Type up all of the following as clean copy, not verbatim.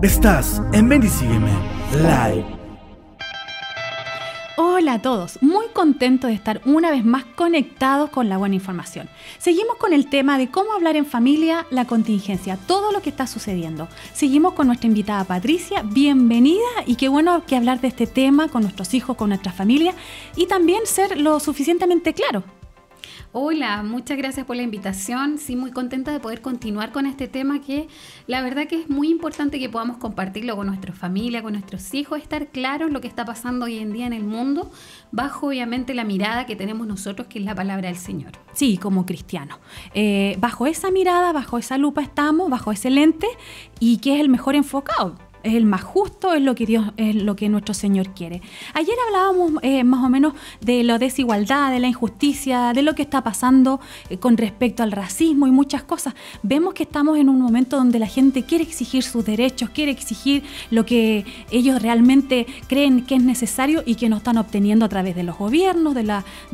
Estás en Ven y Sígueme Live. Hola a todos, muy contento de estar una vez más conectados con la buena información. Seguimos con el tema de cómo hablar en familia, la contingencia, todo lo que está sucediendo. Seguimos con nuestra invitada Patricia, bienvenida, y qué bueno que hablar de este tema con nuestros hijos, con nuestra familia y también ser lo suficientemente claro. Hola, muchas gracias por la invitación. Sí, muy contenta de poder continuar con este tema que la verdad que es muy importante que podamos compartirlo con nuestra familia, con nuestros hijos, estar claros en lo que está pasando hoy en día en el mundo, bajo obviamente la mirada que tenemos nosotros, que es la palabra del Señor. Sí, como cristianos. Bajo esa mirada, bajo esa lupa estamos, bajo ese lente, y que es el mejor enfocado. Es el más justo, es lo que Dios, es lo que nuestro Señor quiere. Ayer hablábamos más o menos de la desigualdad, de la injusticia, de lo que está pasando con respecto al racismo y muchas cosas. Vemos que estamos en un momento donde la gente quiere exigir sus derechos, quiere exigir lo que ellos realmente creen que es necesario y que no están obteniendo a través de los gobiernos, de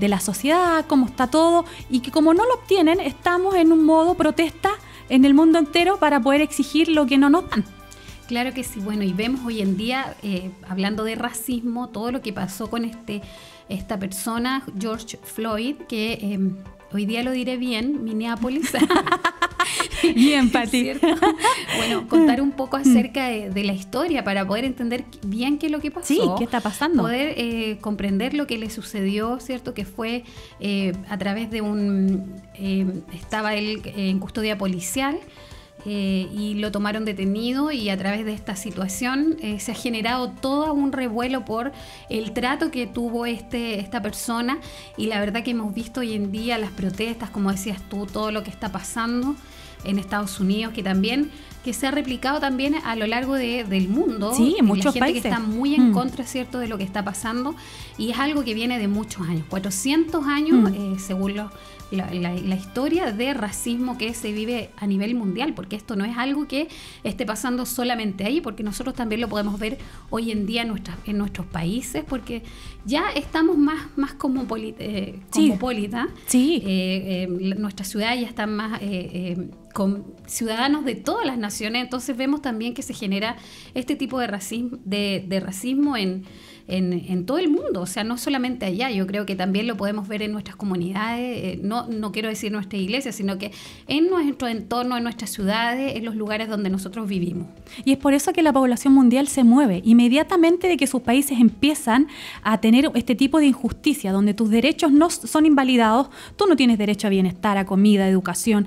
la sociedad, cómo está todo, y que como no lo obtienen, estamos en un modo protesta en el mundo entero para poder exigir lo que no nos dan. Claro que sí, bueno, y vemos hoy en día, hablando de racismo, todo lo que pasó con esta persona, George Floyd, que hoy día lo diré bien, Minneapolis. Bien, Pati. Bueno, contar un poco acerca de la historia para poder entender bien qué es lo que pasó. Sí, qué está pasando. Poder comprender lo que le sucedió, ¿cierto? Que fue a través de estaba él en custodia policial. Y lo tomaron detenido, y a través de esta situación se ha generado todo un revuelo por el trato que tuvo esta persona, y la verdad que hemos visto hoy en día las protestas, como decías tú, todo lo que está pasando en Estados Unidos, que se ha replicado también a lo largo del mundo. Sí, en muchos países. La gente que está muy en contra, ¿cierto?, de lo que está pasando, y es algo que viene de muchos años, 400 años, según la historia de racismo que se vive a nivel mundial, porque esto no es algo que esté pasando solamente ahí, porque nosotros también lo podemos ver hoy en día en nuestros países, porque ya estamos más cosmopolita. Sí. Nuestras ciudades ya están más con ciudadanos de todas las naciones, entonces vemos también que se genera este tipo de racismo en todo el mundo, o sea, no solamente allá. Yo creo que también lo podemos ver en nuestras comunidades, no quiero decir nuestra iglesia, sino que en nuestro entorno, en nuestras ciudades, en los lugares donde nosotros vivimos. Y es por eso que la población mundial se mueve inmediatamente de que sus países empiezan a tener este tipo de injusticia, donde tus derechos no son invalidados. Tú no tienes derecho a bienestar, a comida, a educación,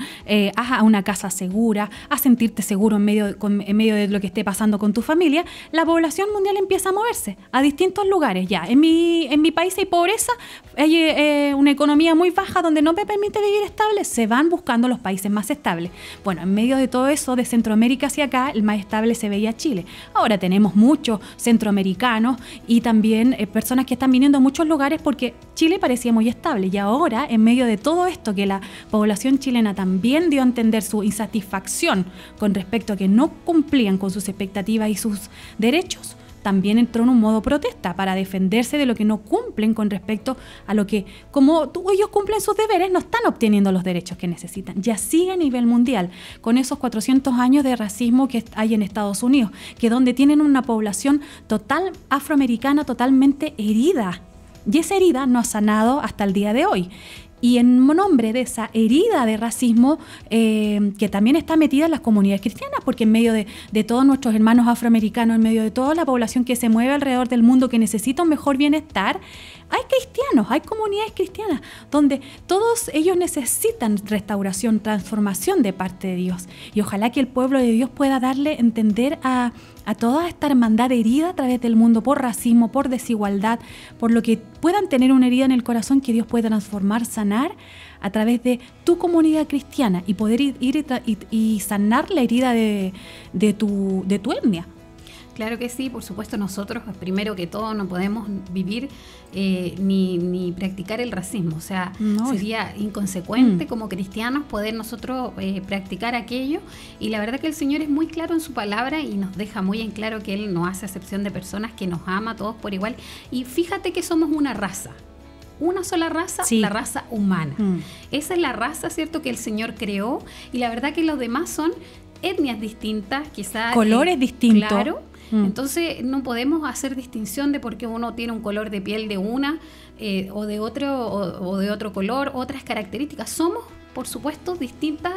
a una casa segura, a sentirte seguro en medio de lo que esté pasando con tu familia. La población mundial empieza a moverse a distintos lugares. Ya, en mi país hay pobreza, hay una economía muy baja donde no me permite vivir estable, se van buscando los países más estables. Bueno, en medio de todo eso, de Centroamérica hacia acá, el más estable se veía Chile. Ahora tenemos muchos centroamericanos y también personas que están viniendo a muchos lugares porque Chile parecía muy estable, y ahora, en medio de todo esto, que la población chilena también dio a entender su insatisfacción con respecto a que no cumplían con sus expectativas y sus derechos, también entró en un modo protesta para defenderse de lo que no cumplen con respecto a lo que, como ellos cumplen sus deberes, no están obteniendo los derechos que necesitan. Y así a nivel mundial, con esos 400 años de racismo que hay en Estados Unidos, que donde tienen una población total afroamericana totalmente herida. Y esa herida no ha sanado hasta el día de hoy. Y en nombre de esa herida de racismo que también está metida en las comunidades cristianas, porque en medio de todos nuestros hermanos afroamericanos, en medio de toda la población que se mueve alrededor del mundo, que necesita un mejor bienestar, hay cristianos, hay comunidades cristianas, donde todos ellos necesitan restauración, transformación de parte de Dios. Y ojalá que el pueblo de Dios pueda darle a entender a toda esta hermandad herida a través del mundo por racismo, por desigualdad, por lo que puedan tener una herida en el corazón, que Dios pueda transformar, sanar a través de tu comunidad cristiana, y poder ir y sanar la herida de tu etnia. Claro que sí, por supuesto. Nosotros, primero que todo, no podemos vivir ni practicar el racismo. O sea, sería inconsecuente como cristianos poder nosotros practicar aquello. Y la verdad que el Señor es muy claro en su palabra y nos deja muy en claro que Él no hace acepción de personas, que nos ama a todos por igual. Y fíjate que somos una raza. Una sola raza, sí. La raza humana. Esa es la raza, ¿cierto?, que el Señor creó, y la verdad que los demás son etnias distintas, quizás... Colores distintos. Claro. Entonces no podemos hacer distinción de por qué uno tiene un color de piel de una o de otro color, otras características. Somos, por supuesto, distintas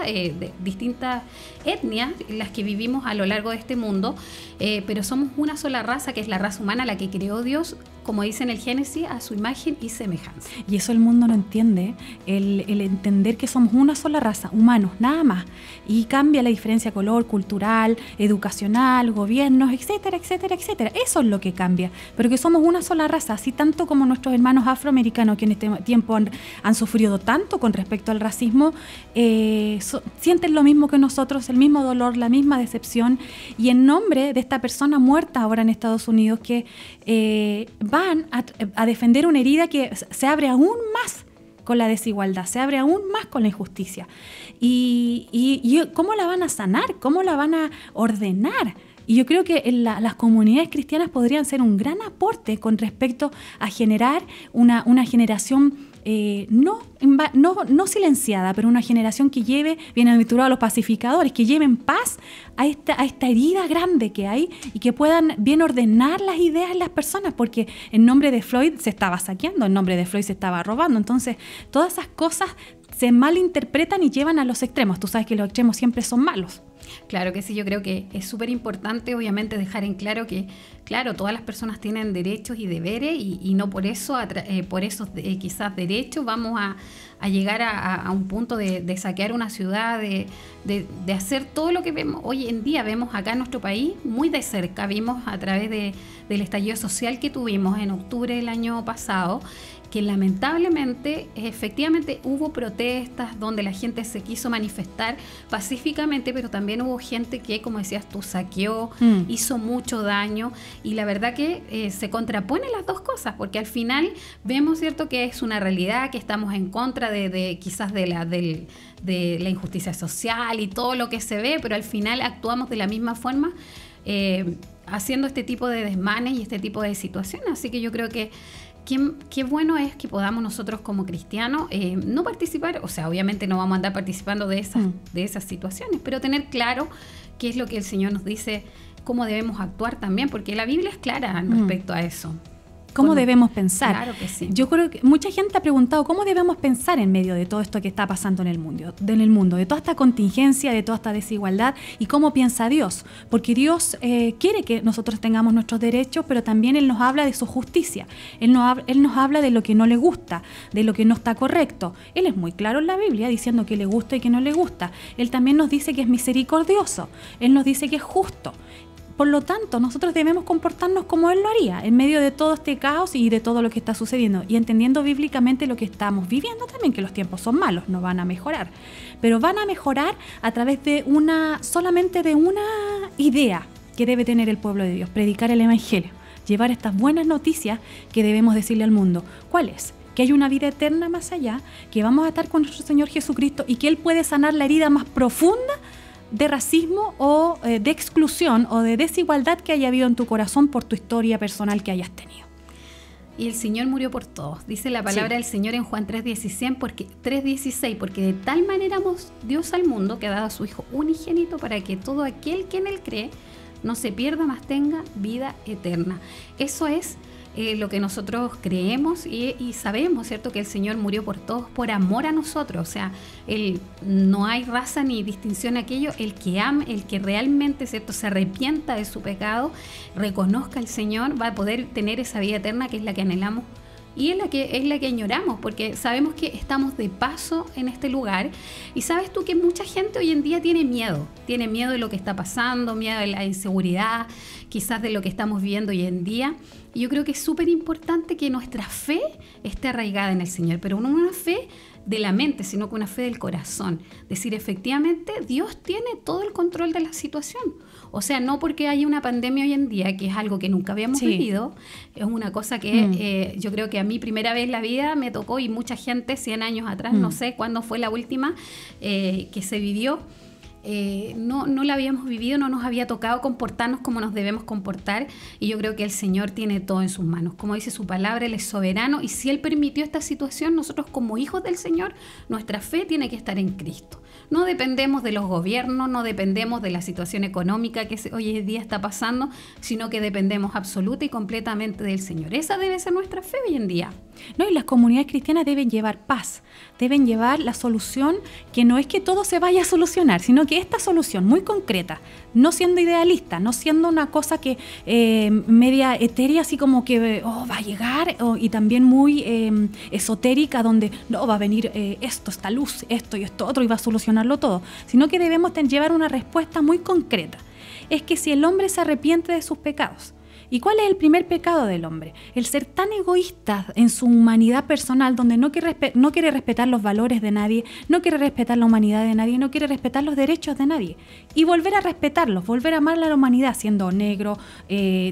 etnias las que vivimos a lo largo de este mundo, pero somos una sola raza, que es la raza humana, la que creó Dios, como dice en el Génesis, a su imagen y semejanza. Y eso el mundo no entiende, el entender que somos una sola raza, humanos, nada más. Y cambia la diferencia de color, cultural, educacional, gobiernos, etcétera, etcétera, etcétera. Eso es lo que cambia. Pero que somos una sola raza, así tanto como nuestros hermanos afroamericanos, que en este tiempo han sufrido tanto con respecto al racismo, sienten lo mismo que nosotros, el mismo dolor, la misma decepción. Y en nombre de esta persona muerta ahora en Estados Unidos, que van a defender una herida que se abre aún más con la desigualdad, se abre aún más con la injusticia. Y ¿cómo la van a sanar? ¿Cómo la van a ordenar? Y yo creo que las comunidades cristianas podrían ser un gran aporte con respecto a generar una generación no silenciada, pero una generación que lleve, bienaventurados los pacificadores, que lleven paz a esta herida grande que hay y que puedan bien ordenar las ideas en las personas, porque en nombre de Floyd se estaba saqueando, en nombre de Floyd se estaba robando. Entonces, todas esas cosas se malinterpretan y llevan a los extremos. Tú sabes que los extremos siempre son malos. Claro que sí, yo creo que es súper importante, obviamente, dejar en claro que, claro, todas las personas tienen derechos y deberes y no por eso, por esos quizás derechos vamos a llegar a un punto de saquear una ciudad, de hacer todo lo que vemos hoy en día. Vemos acá en nuestro país muy de cerca, vimos a través del estallido social que tuvimos en octubre del año pasado, que lamentablemente, efectivamente hubo protestas donde la gente se quiso manifestar pacíficamente, pero también hubo gente que, como decías tú, saqueó, hizo mucho daño, y la verdad que se contraponen las dos cosas, porque al final vemos, cierto, que es una realidad, que estamos en contra quizás de la injusticia social y todo lo que se ve, pero al final actuamos de la misma forma, haciendo este tipo de desmanes y este tipo de situaciones. Así que yo creo que qué bueno es que podamos nosotros como cristianos no participar, o sea, obviamente no vamos a andar participando de esas situaciones, pero tener claro qué es lo que el Señor nos dice, cómo debemos actuar también, porque la Biblia es clara respecto a eso. ¿Cómo debemos pensar? Claro que sí. Yo creo que mucha gente ha preguntado cómo debemos pensar en medio de todo esto que está pasando en el mundo, de toda esta contingencia, de toda esta desigualdad, y cómo piensa Dios. Porque Dios quiere que nosotros tengamos nuestros derechos, pero también Él nos habla de su justicia. Él nos habla de lo que no le gusta, de lo que no está correcto. Él es muy claro en la Biblia diciendo que le gusta y que no le gusta. Él también nos dice que es misericordioso. Él nos dice que es justo. Por lo tanto, nosotros debemos comportarnos como Él lo haría, en medio de todo este caos y de todo lo que está sucediendo, y entendiendo bíblicamente lo que estamos viviendo también, que los tiempos son malos, no van a mejorar, pero van a mejorar a través de solamente de una idea que debe tener el pueblo de Dios: predicar el Evangelio, llevar estas buenas noticias que debemos decirle al mundo. ¿Cuál es? Que hay una vida eterna más allá, que vamos a estar con nuestro Señor Jesucristo y que Él puede sanar la herida más profunda de racismo o de exclusión o de desigualdad que haya habido en tu corazón por tu historia personal que hayas tenido. Y el Señor murió por todos. Dice la palabra del Señor en Juan 3:16, porque de tal manera amó Dios al mundo que ha dado a su Hijo unigénito para que todo aquel que en Él cree no se pierda, mas tenga vida eterna. Eso es lo que nosotros creemos y sabemos, ¿cierto?, que el Señor murió por todos, por amor a nosotros. O sea, no hay raza ni distinción en aquello. El que ame, el que realmente, ¿cierto?, se arrepienta de su pecado, reconozca al Señor, va a poder tener esa vida eterna, que es la que anhelamos y es la que añoramos, porque sabemos que estamos de paso en este lugar. Y sabes tú que mucha gente hoy en día tiene miedo de lo que está pasando, miedo de la inseguridad, quizás de lo que estamos viviendo hoy en día. Y yo creo que es súper importante que nuestra fe esté arraigada en el Señor, pero no una fe de la mente, sino que una fe del corazón. Decir, efectivamente, Dios tiene todo el control de la situación. O sea, no porque haya una pandemia hoy en día, que es algo que nunca habíamos vivido, es una cosa que yo creo que a mí primera vez en la vida me tocó, y mucha gente 100 años atrás, no sé cuándo fue la última que se vivió. no la habíamos vivido, no nos había tocado comportarnos como nos debemos comportar, y yo creo que el Señor tiene todo en sus manos. Como dice su palabra, Él es soberano, y si Él permitió esta situación, nosotros como hijos del Señor, nuestra fe tiene que estar en Cristo. No dependemos de los gobiernos, no dependemos de la situación económica que hoy en día está pasando, sino que dependemos absoluta y completamente del Señor. Esa debe ser nuestra fe hoy en día. No, y las comunidades cristianas deben llevar paz, deben llevar la solución, que no es que todo se vaya a solucionar, sino que esta solución muy concreta, no siendo idealista, no siendo una cosa que media etérea, así como que va a llegar, y también muy esotérica, donde no va a venir esta luz, esto y esto otro, y va a solucionarlo todo, sino que debemos llevar una respuesta muy concreta. Es que si el hombre se arrepiente de sus pecados, ¿y cuál es el primer pecado del hombre? El ser tan egoísta en su humanidad personal, donde no quiere respetar los valores de nadie, no quiere respetar la humanidad de nadie, no quiere respetar los derechos de nadie. Y volver a respetarlos, volver a amar a la humanidad, siendo negro,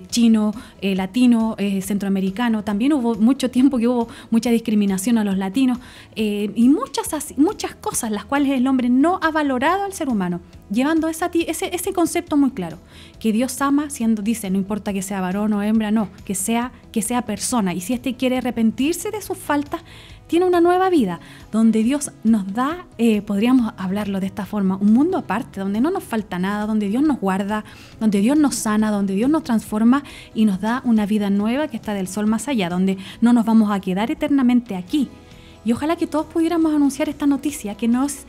chino, latino, centroamericano. También hubo mucho tiempo que hubo mucha discriminación a los latinos, y muchas cosas las cuales el hombre no ha valorado al ser humano, llevando ese concepto muy claro, que Dios ama, dice, no importa que sea varón o hembra, no, que sea persona, y si éste quiere arrepentirse de sus faltas, tiene una nueva vida, donde Dios nos da, podríamos hablarlo de esta forma, un mundo aparte, donde no nos falta nada, donde Dios nos guarda, donde Dios nos sana, donde Dios nos transforma y nos da una vida nueva que está del sol más allá, donde no nos vamos a quedar eternamente aquí. Y ojalá que todos pudiéramos anunciar esta noticia, que no es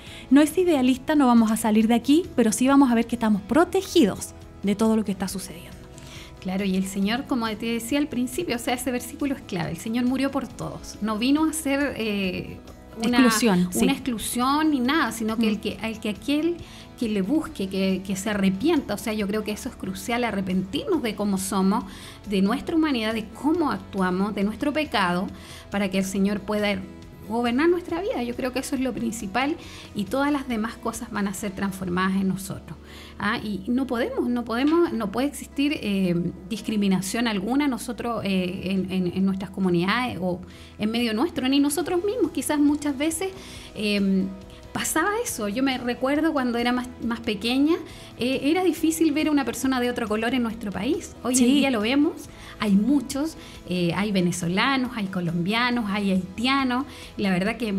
idealista, no vamos a salir de aquí, pero sí vamos a ver que estamos protegidos de todo lo que está sucediendo. Claro, y el Señor, como te decía al principio, o sea, ese versículo es clave. El Señor murió por todos. No vino a ser una exclusión ni nada, sino que aquel que le busque, que se arrepienta. O sea, yo creo que eso es crucial, arrepentirnos de cómo somos, de nuestra humanidad, de cómo actuamos, de nuestro pecado, para que el Señor pueda gobernar nuestra vida. Yo creo que eso es lo principal, y todas las demás cosas van a ser transformadas en nosotros. Y no puede existir discriminación alguna nosotros en nuestras comunidades o en medio nuestro, ni nosotros mismos. Quizás muchas veces pasaba eso. Yo me recuerdo cuando era más pequeña, era difícil ver a una persona de otro color en nuestro país. Hoy en día lo vemos, hay muchos, hay venezolanos, hay colombianos, hay haitianos. Y la verdad que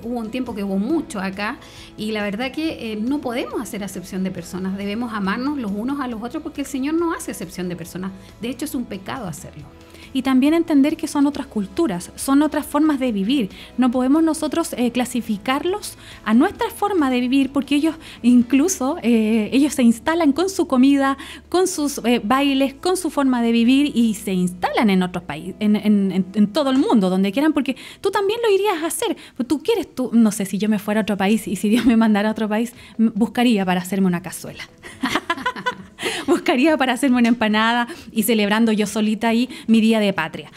hubo un tiempo que hubo mucho acá, y la verdad que no podemos hacer acepción de personas, debemos amarnos los unos a los otros, porque el Señor no hace acepción de personas. De hecho, es un pecado hacerlo. Y también entender que son otras culturas, son otras formas de vivir. No podemos nosotros clasificarlos a nuestra forma de vivir, porque ellos incluso ellos se instalan con su comida, con sus bailes, con su forma de vivir, y se instalan en otros países, en todo el mundo, donde quieran, porque tú también lo irías a hacer. Tú, no sé, si yo me fuera a otro país y si Dios me mandara a otro país, buscaría para hacerme una cazuela. Buscaría para hacerme una empanada y celebrando yo solita ahí mi día de patria.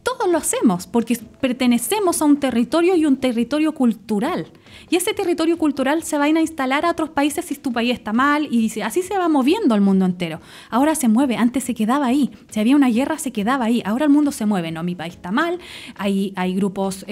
Todos lo hacemos porque pertenecemos a un territorio, y un territorio cultural. Y ese territorio cultural se va a instalar a otros países si tu país está mal, y así se va moviendo el mundo entero. Ahora se mueve, antes se quedaba ahí. Si había una guerra, se quedaba ahí. Ahora el mundo se mueve. No, mi país está mal, hay grupos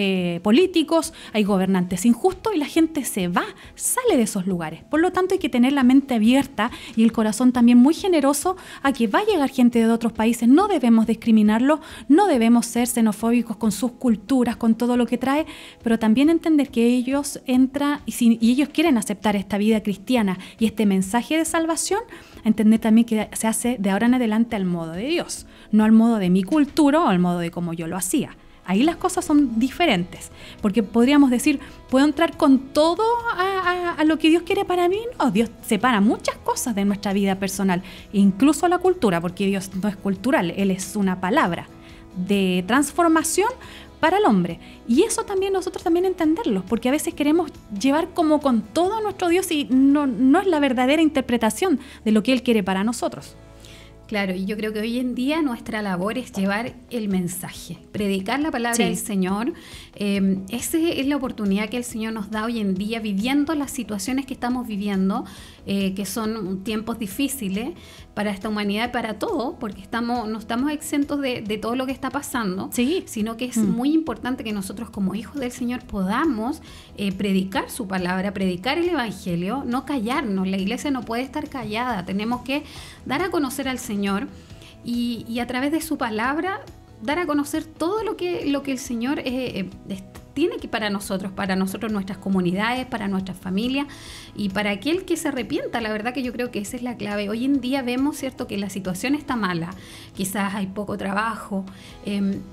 políticos, hay gobernantes injustos, y la gente sale de esos lugares. Por lo tanto, hay que tener la mente abierta y el corazón también muy generoso a que va a llegar gente de otros países. No debemos discriminarlos, no debemos ser xenofóbicos con sus culturas, con todo lo que trae, pero también entender que ellos entran, y ellos quieren aceptar esta vida cristiana y este mensaje de salvación, entender también que se hace de ahora en adelante al modo de Dios, no al modo de mi cultura o al modo de como yo lo hacía. Ahí las cosas son diferentes, porque podríamos decir, ¿puedo entrar con todo a lo que Dios quiere para mí? No, Dios separa muchas cosas de nuestra vida personal, incluso la cultura, porque Dios no es cultural, Él es una palabra de transformación para el hombre. Y eso también nosotros también entenderlo, porque a veces queremos llevar como con todo a nuestro Dios, y no es la verdadera interpretación de lo que Él quiere para nosotros. Claro, y yo creo que hoy en día nuestra labor es llevar el mensaje, predicar la palabra del Señor. Esa es la oportunidad que el Señor nos da hoy en día, viviendo las situaciones que estamos viviendo, que son tiempos difíciles para esta humanidad y para todo, porque no estamos exentos de todo lo que está pasando, sino que es muy importante que nosotros como hijos del Señor podamos predicar su palabra, predicar el Evangelio, no callarnos. La iglesia no puede estar callada, tenemos que dar a conocer al Señor y a través de su palabra dar a conocer todo lo que el Señor tiene que para nosotros, nuestras comunidades, para nuestras familias y para aquel que se arrepienta. La verdad que yo creo que esa es la clave. Hoy en día vemos, ¿cierto?, que la situación está mala, quizás hay poco trabajo,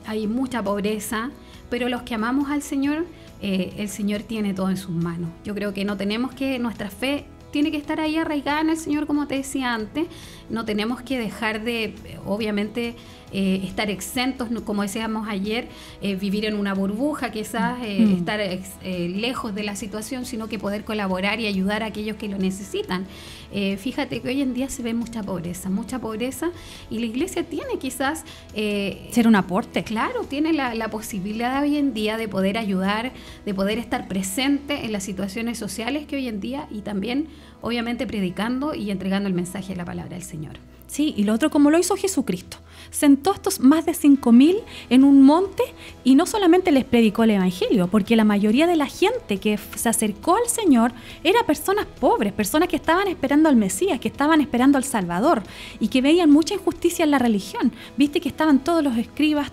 hay mucha pobreza, pero los que amamos al Señor, el Señor tiene todo en sus manos. Yo creo que nuestra fe tiene que estar ahí arraigada en el Señor, como te decía antes. No tenemos que dejar de, obviamente, estar exentos, como decíamos ayer, vivir en una burbuja, quizás estar lejos de la situación, sino que poder colaborar y ayudar a aquellos que lo necesitan. Fíjate que hoy en día se ve mucha pobreza, y la iglesia tiene quizás... ser un aporte. Claro, tiene la posibilidad hoy en día de poder ayudar, de poder estar presente en las situaciones sociales que hoy en día, y también, obviamente, predicando y entregando el mensaje de la palabra del Señor. Sí, y lo otro, como lo hizo Jesucristo. Sentó a estos más de 5.000 en un monte y no solamente les predicó el Evangelio, porque la mayoría de la gente que se acercó al Señor era personas pobres, personas que estaban esperando al Mesías, que estaban esperando al Salvador y que veían mucha injusticia en la religión. Viste que estaban todos los escribas,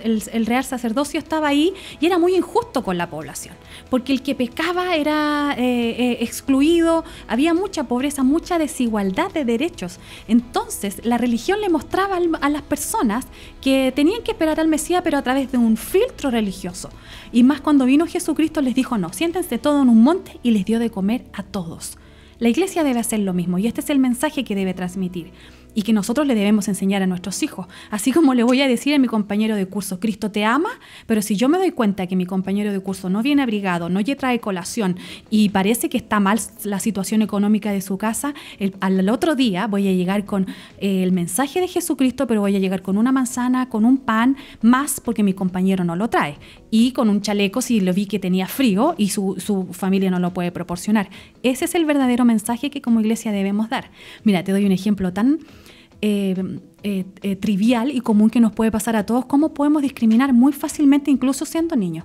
el real sacerdocio estaba ahí y era muy injusto con la población, porque el que pecaba era excluido, había mucha pobreza, mucha desigualdad de derechos. Entonces la religión le mostraba a las personas que tenían que esperar al Mesías, pero a través de un filtro religioso. Y más cuando vino Jesucristo les dijo, no, siéntense todos en un monte, y les dio de comer a todos. La iglesia debe hacer lo mismo, y este es el mensaje que debe transmitir y que nosotros le debemos enseñar a nuestros hijos. Así como le voy a decir a mi compañero de curso, Cristo te ama, pero si yo me doy cuenta que mi compañero de curso no viene abrigado, no trae colación y parece que está mal la situación económica de su casa, al otro día voy a llegar con el mensaje de Jesucristo, pero voy a llegar con una manzana, con un pan, más porque mi compañero no lo trae, y con un chaleco si lo vi que tenía frío y su familia no lo puede proporcionar. Ese es el verdadero mensaje que como iglesia debemos dar. Mira, te doy un ejemplo tan trivial y común que nos puede pasar a todos, cómo podemos discriminar muy fácilmente incluso siendo niños.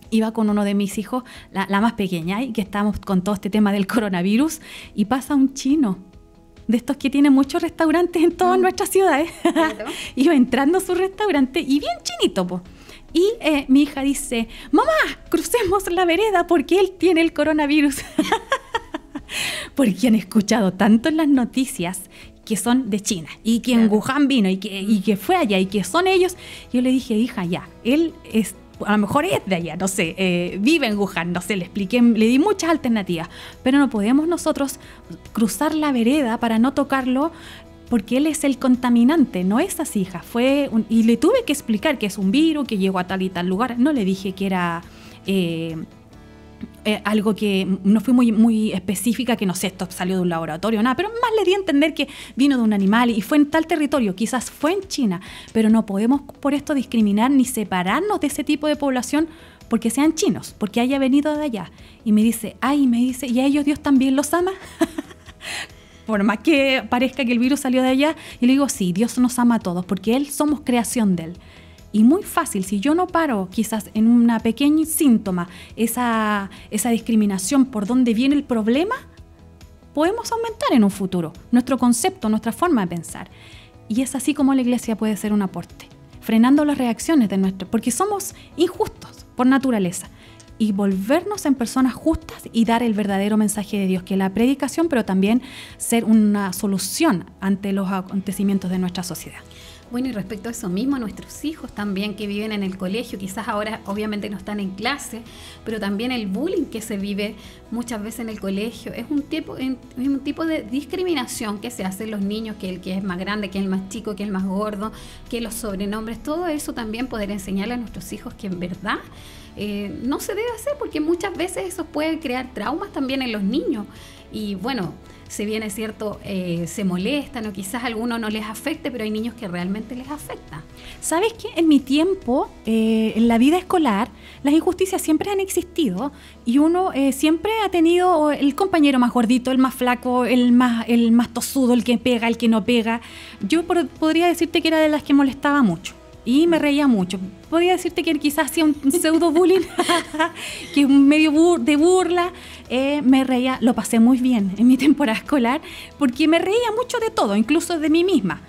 Iba con uno de mis hijos, la más pequeña, y que estábamos con todo este tema del coronavirus, y pasa un chino, de estos que tienen muchos restaurantes en todas nuestras ciudades. Claro. Iba entrando a su restaurante y bien chinito, po. Y mi hija dice, mamá, crucemos la vereda porque él tiene el coronavirus. Porque han escuchado tanto en las noticias que son de China y que en Wuhan vino y que fue allá y que son ellos. Yo le dije, hija, ya, él es, a lo mejor es de allá, no sé, vive en Wuhan, no sé, le expliqué, le di muchas alternativas, pero no podemos nosotros cruzar la vereda para no tocarlo porque él es el contaminante, no es así, hija. Y le tuve que explicar que es un virus, que llegó a tal y tal lugar. No le dije que era... algo que no fui muy específica, que no sé, esto salió de un laboratorio, nada, pero más le di a entender que vino de un animal y fue en tal territorio, quizás fue en China, pero no podemos por esto discriminar ni separarnos de ese tipo de población porque sean chinos, porque haya venido de allá. Y me dice, ¿y a ellos Dios también los ama? Por más que parezca que el virus salió de allá, y le digo, sí, Dios nos ama a todos, porque Él somos creación de Él. Y muy fácil, si yo no paro quizás en una pequeña síntoma, esa discriminación por dónde viene el problema, podemos aumentar en un futuro nuestro concepto, nuestra forma de pensar. Y es así como la iglesia puede ser un aporte, frenando las reacciones porque somos injustos por naturaleza, y volvernos en personas justas y dar el verdadero mensaje de Dios, que es la predicación, pero también ser una solución ante los acontecimientos de nuestra sociedad. Bueno, y respecto a eso mismo, nuestros hijos también que viven en el colegio, quizás ahora obviamente no están en clase, pero también el bullying que se vive muchas veces en el colegio es un tipo de discriminación que se hace en los niños, que el que es más grande, que el más chico, que el más gordo, que los sobrenombres, todo eso también poder enseñarle a nuestros hijos que en verdad no se debe hacer, porque muchas veces eso puede crear traumas también en los niños. Y bueno, se viene, ¿cierto? Se molestan o quizás a algunos no les afecte, pero hay niños que realmente les afecta. ¿Sabes qué? En mi tiempo, en la vida escolar, las injusticias siempre han existido y uno siempre ha tenido el compañero más gordito, el más flaco, el más tosudo, el que pega, el que no pega. Yo podría decirte que era de las que molestaba mucho y me reía mucho. Podría decirte que quizás hacía un pseudo bullying, que un medio de burla. Me reía, lo pasé muy bien en mi temporada escolar porque me reía mucho de todo, incluso de mí misma.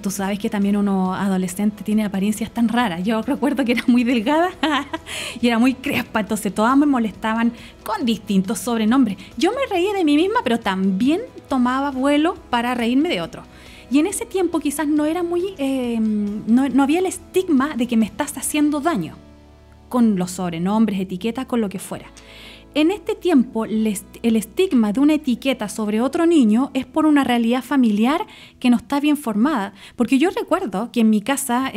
Tú sabes que también uno adolescente tiene apariencias tan raras. Yo recuerdo que era muy delgada y era muy crespa, entonces todas me molestaban con distintos sobrenombres. Yo me reía de mí misma, pero también tomaba vuelo para reírme de otros. Y en ese tiempo quizás no era no había el estigma de que me estás haciendo daño con los sobrenombres, etiquetas, con lo que fuera. En este tiempo, el estigma de una etiqueta sobre otro niño es por una realidad familiar que no está bien formada. Porque yo recuerdo que en mi casa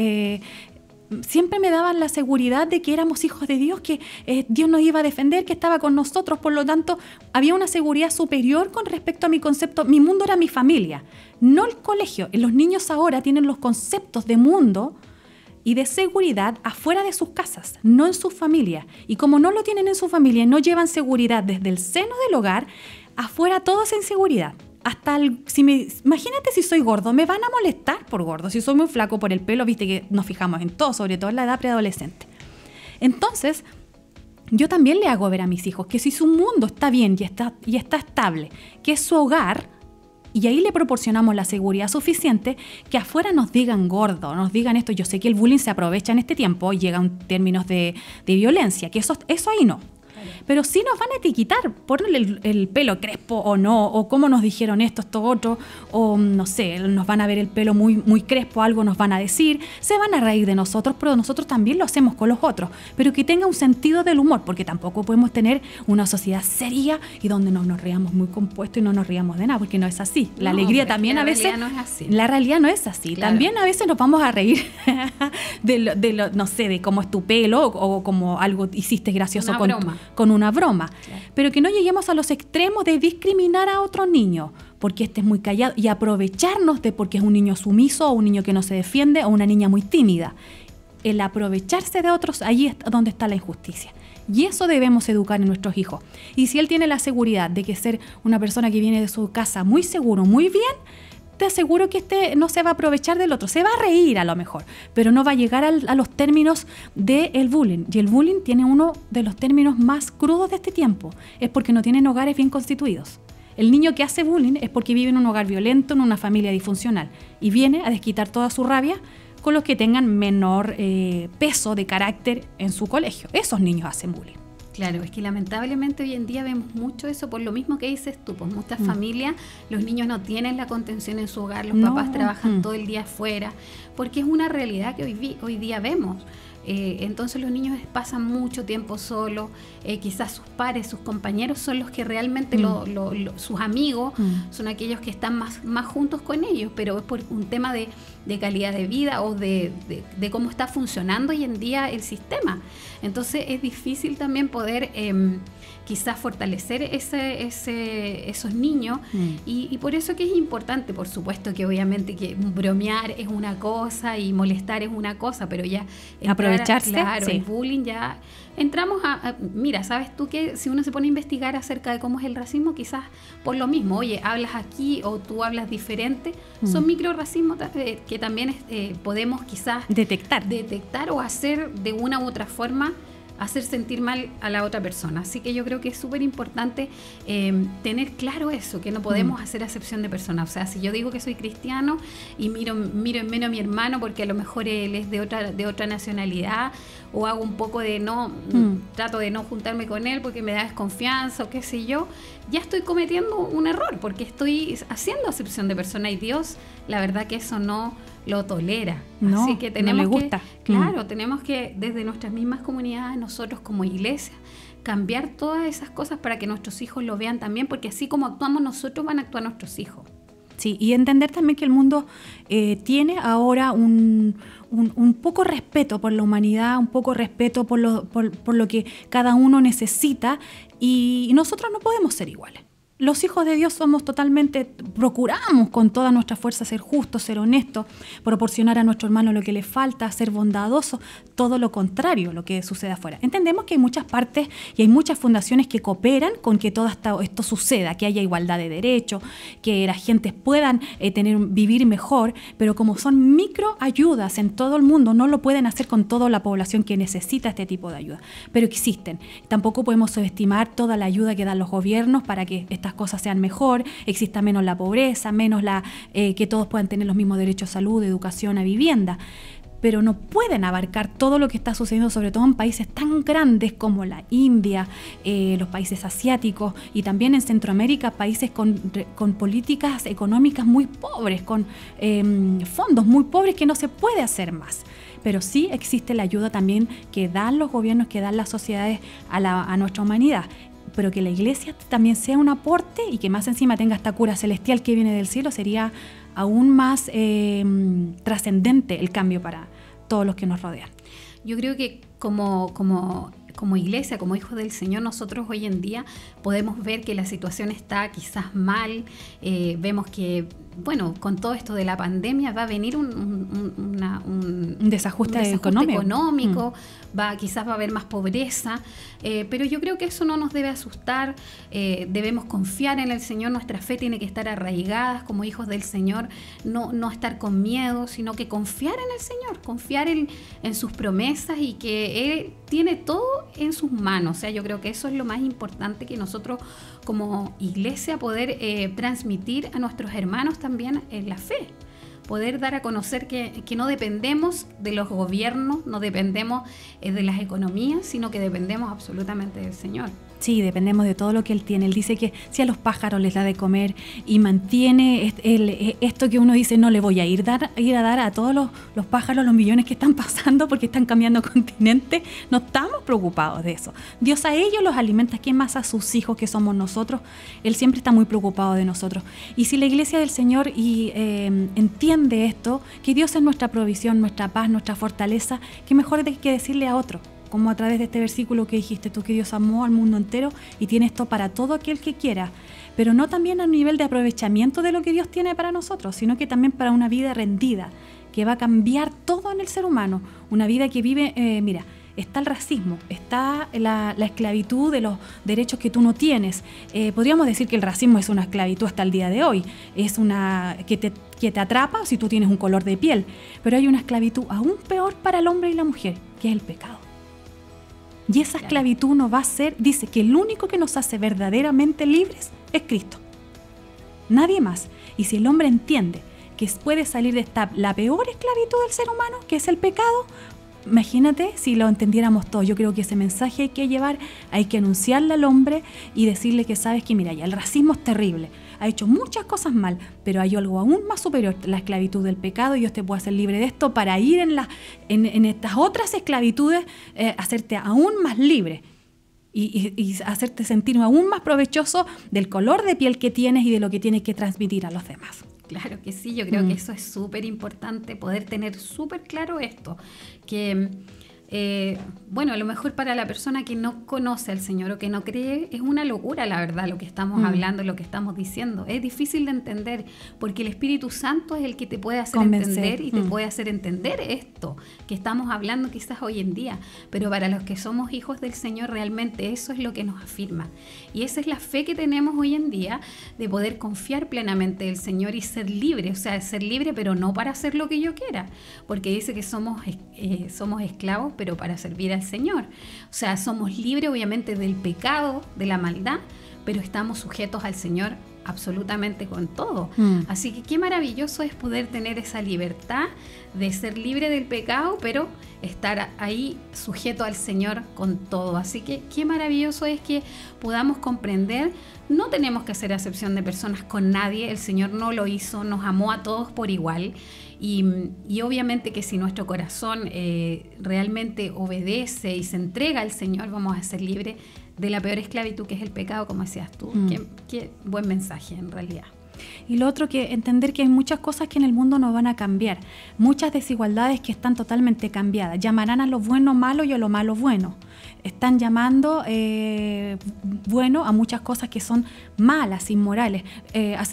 siempre me daban la seguridad de que éramos hijos de Dios, que Dios nos iba a defender, que estaba con nosotros. Por lo tanto, había una seguridad superior con respecto a mi concepto. Mi mundo era mi familia, no el colegio. Los niños ahora tienen los conceptos de mundo y de seguridad afuera de sus casas, no en sus familias. Y como no lo tienen en su familia, no llevan seguridad desde el seno del hogar, afuera todo es inseguridad. Imagínate si soy gordo, me van a molestar por gordo. Si soy muy flaco por el pelo, viste que nos fijamos en todo, sobre todo en la edad preadolescente. Entonces, yo también le hago ver a mis hijos que si su mundo está bien y está estable, que es su hogar, y ahí le proporcionamos la seguridad suficiente, que afuera nos digan gordo, nos digan esto. Yo sé que el bullying se aprovecha en este tiempo y llega a términos de violencia, que eso ahí no. Pero sí nos van a etiquetar, ponerle el pelo crespo o no, o cómo nos dijeron esto otro, o no sé, nos van a ver el pelo muy, muy crespo, algo nos van a decir, se van a reír de nosotros, pero nosotros también lo hacemos con los otros, pero que tenga un sentido del humor, porque tampoco podemos tener una sociedad seria y donde nos riamos muy compuesto y no nos riamos de nada, porque no es así. La alegría también a veces... No es así. La realidad no es así. Claro. También a veces nos vamos a reír no sé, de cómo es tu pelo o como algo hiciste gracioso con una broma, claro. Pero que no lleguemos a los extremos de discriminar a otro niño porque este es muy callado y aprovecharnos de porque es un niño sumiso o un niño que no se defiende o una niña muy tímida. El aprovecharse de otros, ahí es donde está la injusticia. Y eso debemos educar en nuestros hijos. Y si él tiene la seguridad de que ser una persona que viene de su casa muy seguro, muy bien, te aseguro que no se va a aprovechar del otro, se va a reír a lo mejor, pero no va a llegar a los términos del bullying. Y el bullying tiene uno de los términos más crudos de este tiempo, es porque no tienen hogares bien constituidos. El niño que hace bullying es porque vive en un hogar violento, en una familia disfuncional, y viene a desquitar toda su rabia con los que tengan menor peso de carácter en su colegio. Esos niños hacen bullying. Claro, es que lamentablemente hoy en día vemos mucho eso por lo mismo que dices tú, pues muchas familias, los niños no tienen la contención en su hogar, los papás trabajan todo el día afuera, porque es una realidad que hoy día vemos. Entonces los niños pasan mucho tiempo solos, quizás sus pares, sus compañeros son los que realmente sus amigos son aquellos que están más juntos con ellos, pero es por un tema de calidad de vida o de cómo está funcionando hoy en día el sistema. Entonces es difícil también poder quizás fortalecer esos niños y por eso que es importante, por supuesto que obviamente que bromear es una cosa y molestar es una cosa, pero ya aprovecharse, claro, sí. El bullying ya entramos mira, ¿sabes tú que si uno se pone a investigar acerca de cómo es el racismo, quizás por lo mismo, oye, hablas aquí o tú hablas diferente, son microracismos que también podemos quizás detectar o hacer de una u otra forma hacer sentir mal a la otra persona. Así que yo creo que es súper importante tener claro eso, que no podemos hacer acepción de personas. O sea, si yo digo que soy cristiano y miro en menos a mi hermano porque a lo mejor él es de otra nacionalidad, o hago un poco de trato de no juntarme con él porque me da desconfianza o qué sé yo, ya estoy cometiendo un error porque estoy haciendo acepción de persona y Dios, la verdad que eso no lo tolera. No, así que tenemos no le gusta. Tenemos que desde nuestras mismas comunidades, nosotros como iglesia, cambiar todas esas cosas para que nuestros hijos lo vean también, porque así como actuamos nosotros, van a actuar nuestros hijos. Sí, y entender también que el mundo tiene ahora un poco respeto por la humanidad, un poco respeto por lo que cada uno necesita, y nosotros no podemos ser iguales. los hijos de Dios somos totalmente, procuramos con toda nuestra fuerza ser justos, ser honestos, proporcionar a nuestro hermano lo que le falta, ser bondadosos, todo lo contrario lo que sucede afuera. Entendemos que hay muchas partes y hay muchas fundaciones que cooperan con que todo esto suceda, que haya igualdad de derechos, que las gentes puedan vivir mejor, pero como son microayudas en todo el mundo, no lo pueden hacer con toda la población que necesita este tipo de ayuda, pero existen. Tampoco podemos subestimar toda la ayuda que dan los gobiernos para que estas cosas sean mejor, exista menos la pobreza, menos que todos puedan tener los mismos derechos a salud, educación, a vivienda. Pero no pueden abarcar todo lo que está sucediendo, sobre todo en países tan grandes como la India, los países asiáticos y también en Centroamérica, países con políticas económicas muy pobres, con fondos muy pobres que no se puede hacer más. Pero sí existe la ayuda también que dan los gobiernos, que dan las sociedades a nuestra humanidad. Pero que la iglesia también sea un aporte y que más encima tenga esta cura celestial que viene del cielo, sería aún más trascendente el cambio para todos los que nos rodean. Yo creo que como iglesia, como hijos del Señor, nosotros hoy en día podemos ver que la situación está quizás mal, vemos que, bueno, con todo esto de la pandemia va a venir un desajuste económico, quizás va a haber más pobreza, pero yo creo que eso no nos debe asustar, debemos confiar en el Señor, nuestra fe tiene que estar arraigada como hijos del Señor, no estar con miedo, sino que confiar en el Señor, confiar en sus promesas y que Él tiene todo en sus manos. O sea, yo creo que eso es lo más importante, que nosotros como iglesia poder transmitir a nuestros hermanos también en la fe, poder dar a conocer que no dependemos de los gobiernos, no dependemos de las economías, sino que dependemos absolutamente del Señor. Sí, dependemos de todo lo que Él tiene. Él dice que si a los pájaros les da de comer y mantiene esto que uno dice, no le voy a ir a dar a todos los pájaros los millones que están pasando porque están cambiando continente, no estamos preocupados de eso. Dios a ellos los alimenta, ¿quién más a sus hijos que somos nosotros? Él siempre está muy preocupado de nosotros. Y si la iglesia del Señor entiende esto, que Dios es nuestra provisión, nuestra paz, nuestra fortaleza, ¿qué mejor que decirle a otro? Como a través de este versículo que dijiste tú, que Dios amó al mundo entero y tiene esto para todo aquel que quiera, pero no también a nivel de aprovechamiento de lo que Dios tiene para nosotros, sino que también para una vida rendida, que va a cambiar todo en el ser humano, una vida que vive, mira, está el racismo, está la esclavitud de los derechos que tú no tienes. Podríamos decir que el racismo es una esclavitud hasta el día de hoy, es una que te atrapa si tú tienes un color de piel, pero hay una esclavitud aún peor para el hombre y la mujer, que es el pecado. Y esa esclavitud nos va a hacer, dice que el único que nos hace verdaderamente libres es Cristo. Nadie más. Y si el hombre entiende que puede salir de la peor esclavitud del ser humano, que es el pecado, imagínate si lo entendiéramos todos. Yo creo que ese mensaje hay que llevar, hay que anunciarle al hombre y decirle que sabes que, mira, ya el racismo es terrible, ha hecho muchas cosas mal, pero hay algo aún más superior, la esclavitud del pecado, y Dios te puede hacer libre de esto para ir en estas otras esclavitudes, hacerte aún más libre y hacerte sentir aún más provechoso del color de piel que tienes y de lo que tienes que transmitir a los demás. Claro que sí, yo creo que eso es súper importante, poder tener súper claro esto, que bueno, a lo mejor para la persona que no conoce al Señor o que no cree, es una locura, la verdad, lo que estamos hablando, lo que estamos diciendo. Es difícil de entender porque el Espíritu Santo es el que te puede hacer entender y te puede hacer entender esto que estamos hablando quizás hoy en día. Pero para los que somos hijos del Señor, realmente eso es lo que nos afirma. Y esa es la fe que tenemos hoy en día, de poder confiar plenamente en el Señor y ser libre. O sea, ser libre, pero no para hacer lo que yo quiera. Porque dice que somos esclavos, pero para servir al Señor. O sea, somos libres obviamente del pecado, de la maldad, pero estamos sujetos al Señor absolutamente con todo. Así que qué maravilloso es poder tener esa libertad de ser libre del pecado, pero estar ahí sujeto al Señor con todo. Así que qué maravilloso es que podamos comprender, no tenemos que hacer acepción de personas con nadie, el Señor no lo hizo, nos amó a todos por igual. Y obviamente que si nuestro corazón realmente obedece y se entrega al Señor, vamos a ser libres de la peor esclavitud que es el pecado, como decías tú. Qué buen mensaje en realidad. Y lo otro, que entender que hay muchas cosas que en el mundo no van a cambiar, muchas desigualdades que están totalmente cambiadas. Llamarán a lo bueno malo y a lo malo bueno. Están llamando bueno a muchas cosas que son malas, inmorales.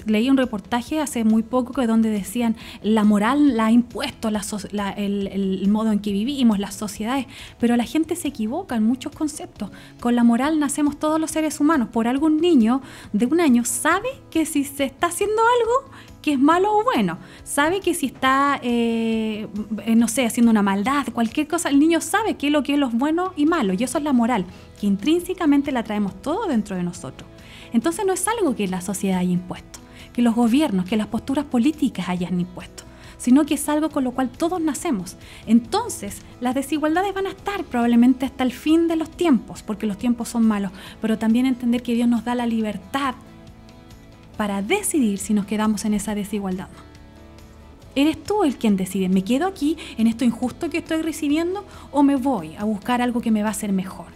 Leí un reportaje hace muy poco donde decían la moral la ha impuesto el modo en que vivimos, las sociedades, pero la gente se equivoca en muchos conceptos. Con la moral nacemos todos los seres humanos. Por algo un niño de 1 año sabe que si se está haciendo algo que es malo o bueno, sabe que si está, no sé, haciendo una maldad, cualquier cosa, el niño sabe qué es lo bueno y malo, y eso es la moral, que intrínsecamente la traemos todo dentro de nosotros. Entonces no es algo que la sociedad haya impuesto, que los gobiernos, que las posturas políticas hayan impuesto, sino que es algo con lo cual todos nacemos. Entonces, las desigualdades van a estar probablemente hasta el fin de los tiempos, porque los tiempos son malos, pero también entender que Dios nos da la libertad para decidir si nos quedamos en esa desigualdad. Eres tú el quien decide, ¿me quedo aquí en esto injusto que estoy recibiendo o me voy a buscar algo que me va a hacer mejor?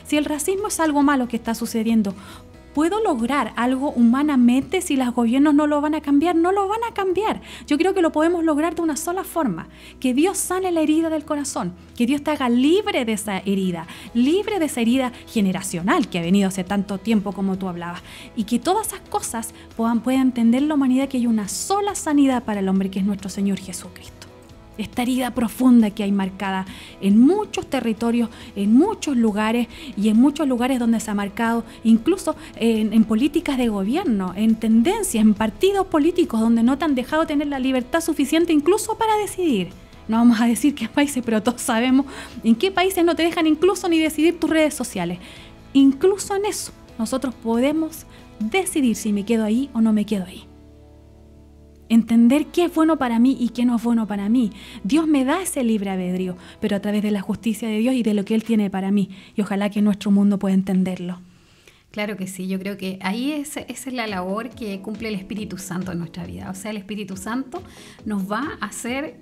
Si el racismo es algo malo que está sucediendo, ¿puedo lograr algo humanamente si los gobiernos no lo van a cambiar? No lo van a cambiar. Yo creo que lo podemos lograr de una sola forma, que Dios sane la herida del corazón, que Dios te haga libre de esa herida generacional que ha venido hace tanto tiempo como tú hablabas, y que todas esas cosas pueda entender la humanidad que hay una sola sanidad para el hombre, que es nuestro Señor Jesucristo. Esta herida profunda que hay marcada en muchos territorios, en muchos lugares y en muchos lugares donde se ha marcado, incluso en políticas de gobierno, en tendencias, en partidos políticos donde no te han dejado tener la libertad suficiente incluso para decidir. No vamos a decir qué países, pero todos sabemos en qué países no te dejan incluso ni decidir tus redes sociales. Incluso en eso nosotros podemos decidir si me quedo ahí o no me quedo ahí. Entender qué es bueno para mí y qué no es bueno para mí. Dios me da ese libre albedrío, pero a través de la justicia de Dios y de lo que Él tiene para mí. Y ojalá que nuestro mundo pueda entenderlo. Claro que sí, yo creo que ahí esa es la labor que cumple el Espíritu Santo en nuestra vida. O sea, el Espíritu Santo nos va a hacer,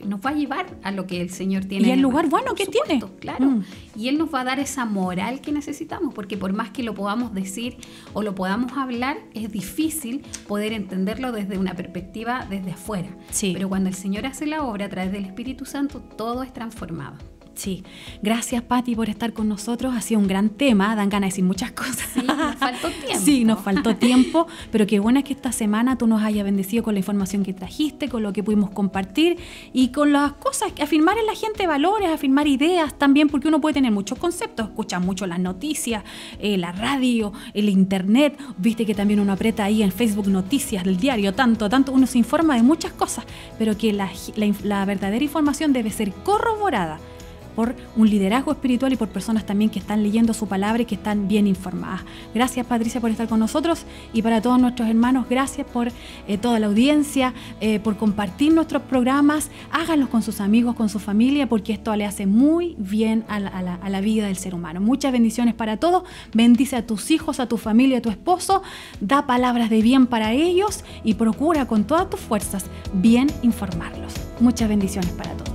nos va a llevar a lo que el Señor tiene. Y el lugar bueno que tiene. Claro. Y Él nos va a dar esa moral que necesitamos, porque por más que lo podamos decir o lo podamos hablar, es difícil poder entenderlo desde una perspectiva desde afuera. Sí. Pero cuando el Señor hace la obra a través del Espíritu Santo, todo es transformado. Sí, gracias Pati por estar con nosotros, ha sido un gran tema, dan ganas de decir muchas cosas. Sí, nos faltó tiempo. Sí, nos faltó tiempo, pero qué bueno es que esta semana tú nos hayas bendecido con la información que trajiste, con lo que pudimos compartir y con las cosas, afirmar en la gente valores, afirmar ideas también, porque uno puede tener muchos conceptos, escucha mucho las noticias, la radio, el internet, viste que también uno aprieta ahí en Facebook noticias del diario, tanto, uno se informa de muchas cosas, pero que la verdadera información debe ser corroborada por un liderazgo espiritual y por personas también que están leyendo su palabra y que están bien informadas. Gracias Patricia por estar con nosotros, y para todos nuestros hermanos, gracias por toda la audiencia, por compartir nuestros programas. Háganlos con sus amigos, con su familia, porque esto le hace muy bien a la vida del ser humano. Muchas bendiciones para todos. Bendice a tus hijos, a tu familia, a tu esposo. Da palabras de bien para ellos y procura con todas tus fuerzas bien informarlos. Muchas bendiciones para todos.